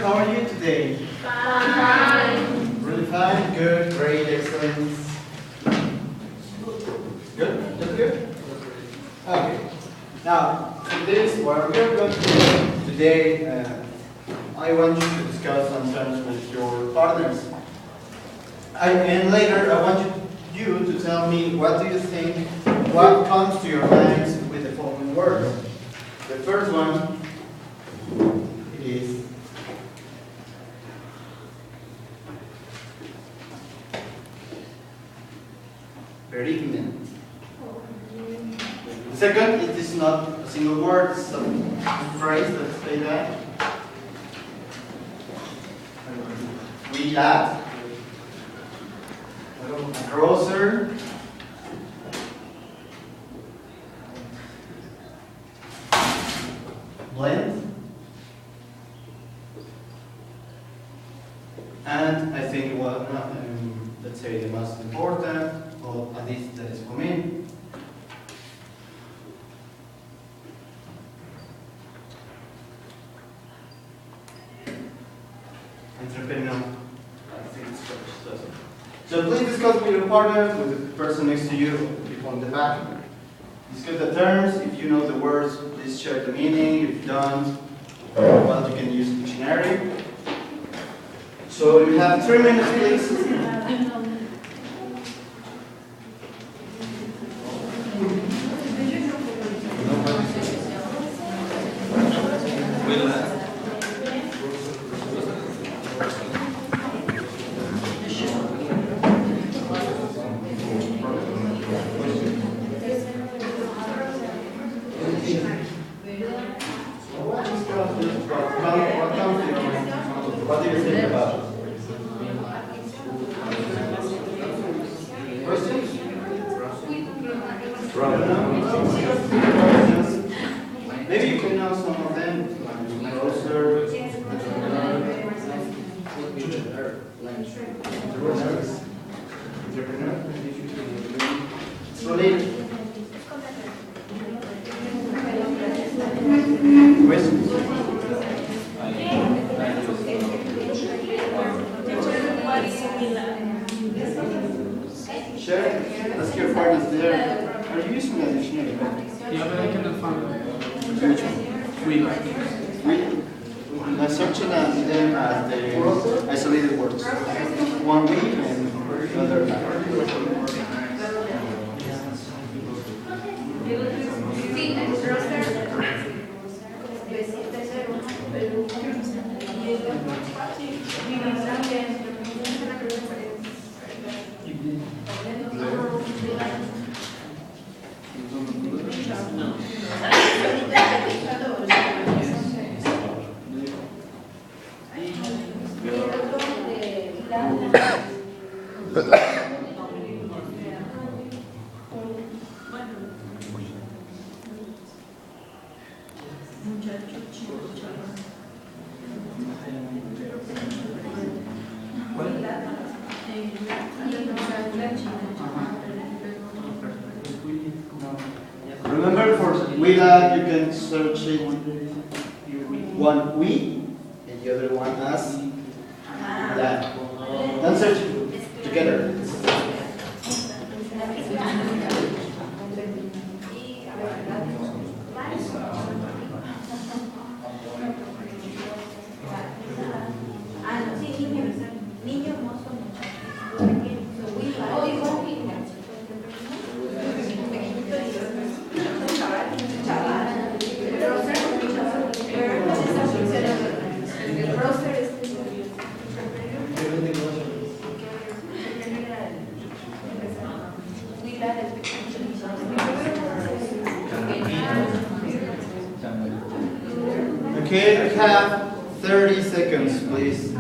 how are you today? Fine. Really fine? Good, great, excellent. Good? That's good? Okay. Now, for this, what we are going to do today, I want you to discuss some terms with your partners. And later, I want you to tell me what do you think, what comes to your minds with the following words. The first one is bereavement. The second, it is not a single word, it's a phrase, let's say that. We laugh. Grocer. Blend. And I think what let's say the most important, or at least that is for me, entrepreneur. I think it's first. So please discuss with your partner, with the person next to you, people in the back. Discuss the terms. If you know the words, please share the meaning. If you don't, well, you can use the dictionary. So you have 3 minutes, please. What do you think about it? Questions? Maybe you can know some of them. Grocer. Entrepreneur. It's related. Questions? Sure. Ask your partners there. Are you using a dictionary? Yeah, but I cannot find it. Which one? We. Let's search them as the isolated words. One we and the other not. Remember, for Willa, you can search it one we and the other one as that. Don't search it together. Okay, we have 30 seconds, please.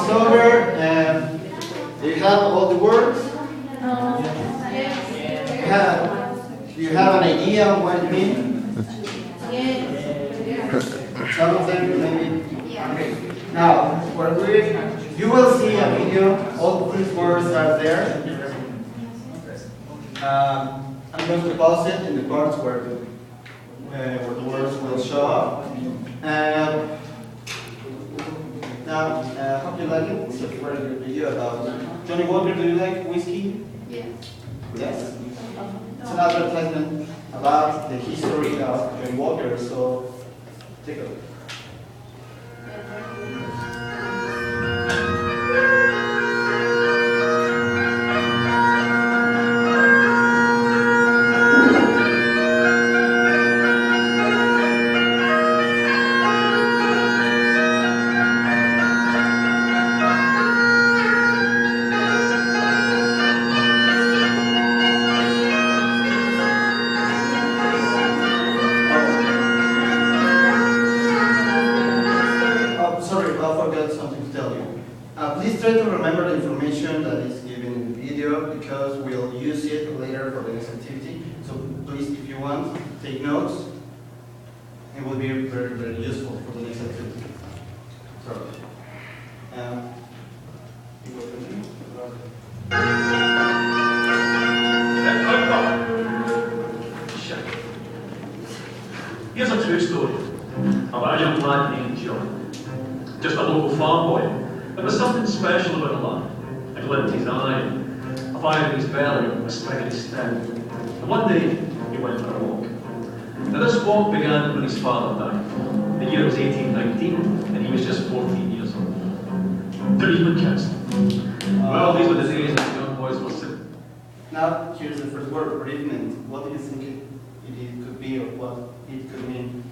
it's over. Do you have all the words? Do you have an idea of what it means? Some of them maybe. Okay. Now, you will see a video. All these words are there. I'm going to pause it in the parts where the words will show up. Now, hope you like it. It's a very good video about Johnny Walker. Do you like whiskey? Yes. Yes. It's an advertisement about the history of Johnny Walker. So take a look. Please try to remember the information that is given in the video because we'll use it later for the next activity. So please, if you want, take notes. It will be very, very useful for the next activity. So, you will continue. Here's a true story about a young lad named John. Just a local farm boy. There was something special about the lad. A glint in his eye, a fire in his belly, a spring in his step. And one day, he went for a walk. Now this walk began when his father died. The year was 1819, and he was just 14 years old. Bereavement counsel. Well, these were the days when young boys were sick. Now, here's the first word, bereavement. What do you think it could be or what it could mean?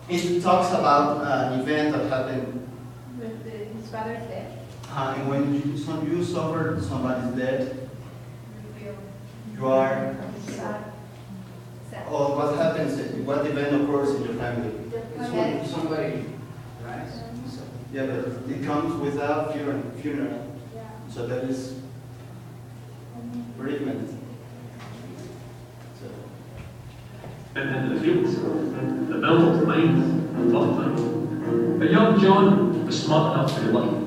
It talks about an event that happened. His father's dead. And when you suffer somebody's death, you are. Sad. Or what happens? What event occurs in your family? Somebody, right? Yeah, but it comes without funeral. So that is bereavement. So. And in the fields, the mill, the mines, the farm. But young John was smart enough to be lucky.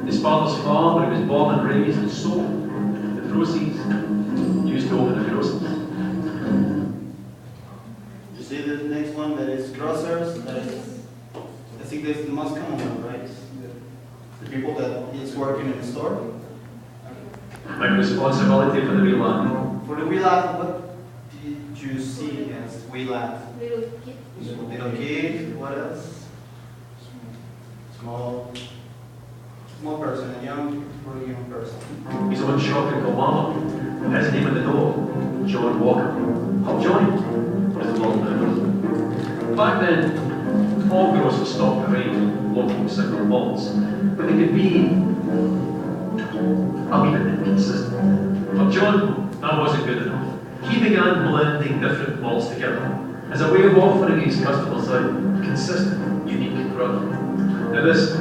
His father's farm where he was born and raised and sold. The proceeds used to open the grocers. You see the next one that is grocers? That is, I think that's the most common one, right? The people that is working in the store. Like responsibility for the real land. For the wheelad, what did you see as wheelad? Little kid. Little kid, what else? Small person, a young person. He's on shop in Colmar. His name on the door, John Walker. How Johnny was the long name. Back then, all grocers stocked behind local single malts, but they could be a wee bit inconsistent. For John, that wasn't good enough. He began blending different malts together as a way of offering his customers a consistent, unique product. Now this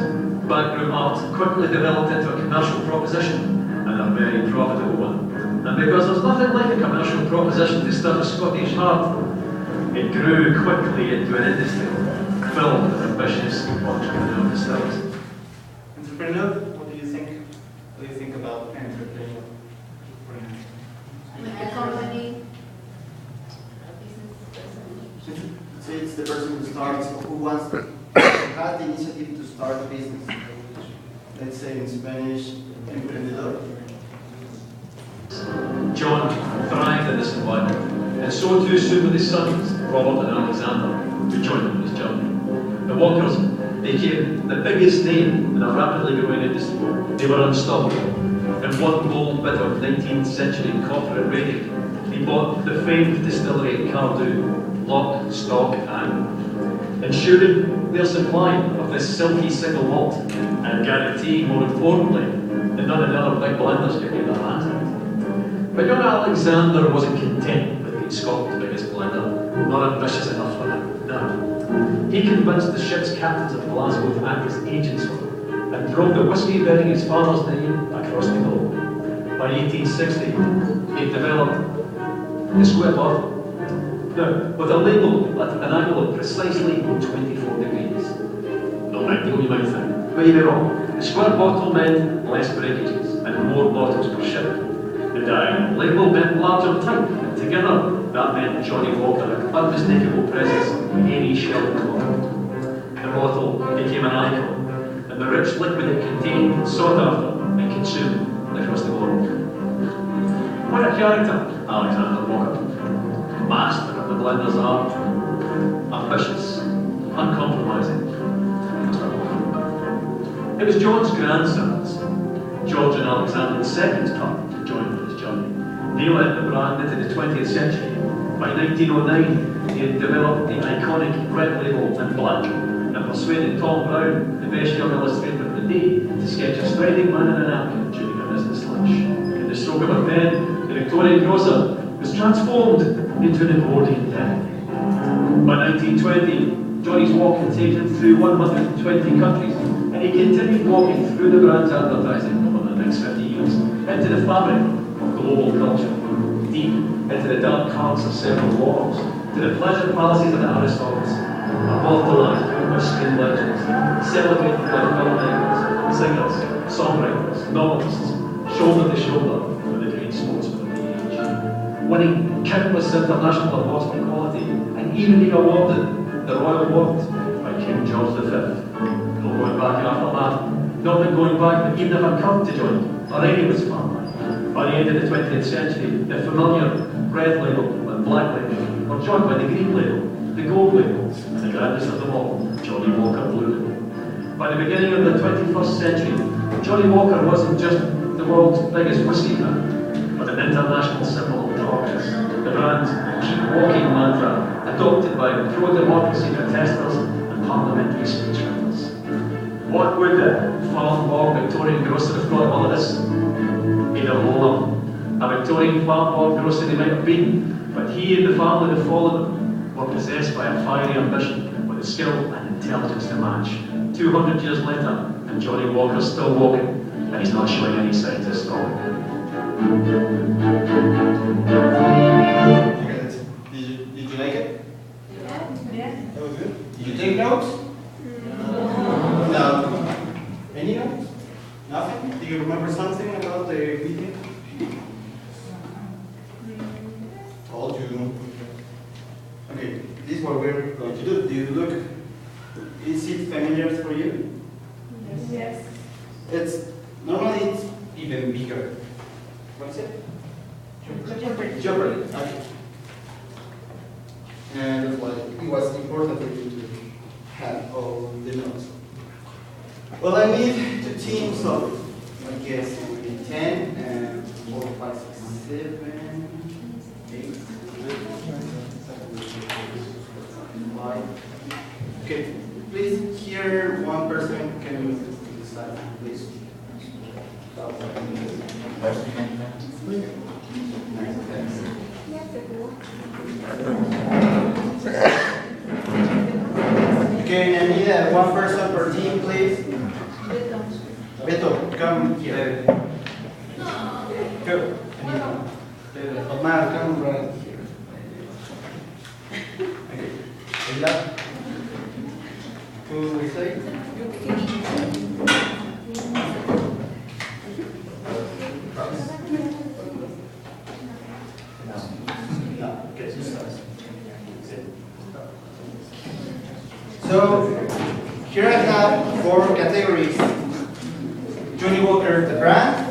backroom art quickly developed into a commercial proposition, and a very profitable one. And because there's nothing like a commercial proposition to start a Scottish heart, it grew quickly into an industry filled with ambitious entrepreneurial distillers. Entrepreneur, what do you think? What do you think about entrepreneur? Like a company, a business person. So it's the person who starts, who wants to have the initiative to start a business. Let's say in Spanish, emprendedor. John thrived in this environment, and so too soon with his sons, Robert and Alexander, who joined him on his journey. The Walkers became the biggest name in a rapidly growing industry. They were unstoppable. In one bold bit of 19th century corporate raiding, he bought the famed distillery at Cardew, lock, stock, and ensuring their supply of this silky single malt, and guaranteeing, more importantly, that none of the other big blenders could get their hands on it. But young Alexander wasn't content with being Scotland's biggest blender, not ambitious enough for him. No. He convinced the ship's captains of Glasgow to act as agents for him, and drove the whiskey bearing his father's name across the globe. By 1860, he developed the square bottle. Now, with a label at an angle of precisely 24 degrees. No big deal, you might think, but you'd be wrong. The square bottle meant less breakages and more bottles per ship. The diamond label meant larger type, and together that meant Johnny Walker had unmistakable presence in any shelf in the world. The bottle became an icon, and the rich liquid it contained sought after and consumed across the globe. What a character, Alexander Walker. Master of the blender's art, ambitious, uncompromising. It was John's grandsons, George and Alexander II's turn to join on his journey. They led the brand into the 20th century. By 1909, he had developed the iconic red label in black and persuaded Tom Brown, the best young illustrator of the day, to sketch a striding man in a napkin during a business lunch. In the stroke of a pen, the Victorian grocer was transformed into an Edwardian pen. By 1920, Johnny's walk had taken through 120 countries, and he continued walking through the brand's advertising over the next 50 years, into the fabric of global culture, deep into the dark hearts of several wars, to the pleasure palaces of the Aristotles, immortalized by skin legends, celebrated by filmmakers, singers, songwriters, novelists, shoulder to shoulder with the great sportsmen of the age, winning countless international awards for quality, and even being awarded the Royal Award by King George V. No going back after that, not been going back, but even if I come to join, already was fun. By the end of the 20th century, the familiar red label and black label were joined by the green label, the gold label, and the grandest of them all, Johnny Walker Blue. By the beginning of the 21st century, Johnny Walker wasn't just the world's biggest whiskey brand, but an international symbol of progress. The brand's keep walking mantra, adopted by pro-democracy protesters and parliamentary speechwriters. What would the farm-born Victorian grocer have thought of all of this? He'd have loved a Victorian farm-born grocer they might have been, but he and the family that followed him were possessed by a fiery ambition with the skill and intelligence to match. 200 years later, and Johnny Walker's still walking, and he's not showing any signs of stopping. Did you like it? Yeah. That was good. Did you take notes? No. Any notes? Nothing? Do you remember something about the video? Told you. Okay, this is what we're going to do. Do you look? Is it familiar for you? Yes. Normally it's even bigger. What is it? Jeopardy. Okay. And that's why it was important for you to have all the notes. Well, I need two teams of, I guess, it would be 10 and 4, 5, 6, 7, 8, 5. Okay, please, here, one person can move to the side, please. Okay, I need one person per team, please. Beto, come here. Go. Omar, come right here. Okay. Ella. Who is it? No. Okay, so here I have 4 categories. Johnny Walker, the brand,